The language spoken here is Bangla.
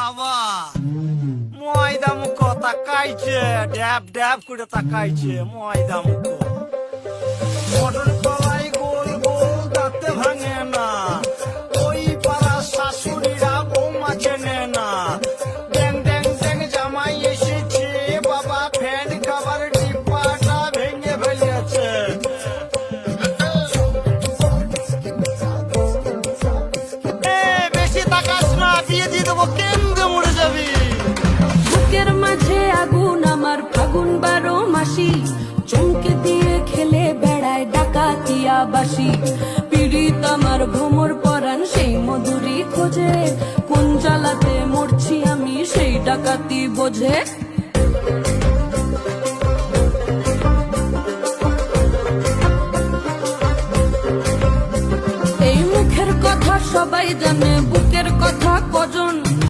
বাবা ময়দা মুখ তাকাইছে ড্যাব ড্যাব করে তাকাইছে ময়দা মুখ মটর কলাই গোল গোল দাঁতে ভাঙে না ওই পাড়া শাশুড়িরা বৌমা চেনে না ড্যাং ড্যাং ড্যাং জামাই এসেছে বাবা ফ্যান খাবার ডিব্বাটা ভেঙে ফেলেছে বেশি তাকাস না বিয়ে দিয়ে দেবো কেন্দ্রে মরে যাবি বুকের মাঝে আগুন আমার ফাগুন 12 মাসি চমকে দিয়ে খেলে বেড়ায় ডাকাতিয়া বাসি পীড়িত আমার ভ্রমর পরাণ সেই মধুরী খোঁজে কোন জ্বালাতে মরছি আমি সেই ডাকাতি বোঝে এই মুখের কথা সবাই জানে বুকের কথা কজন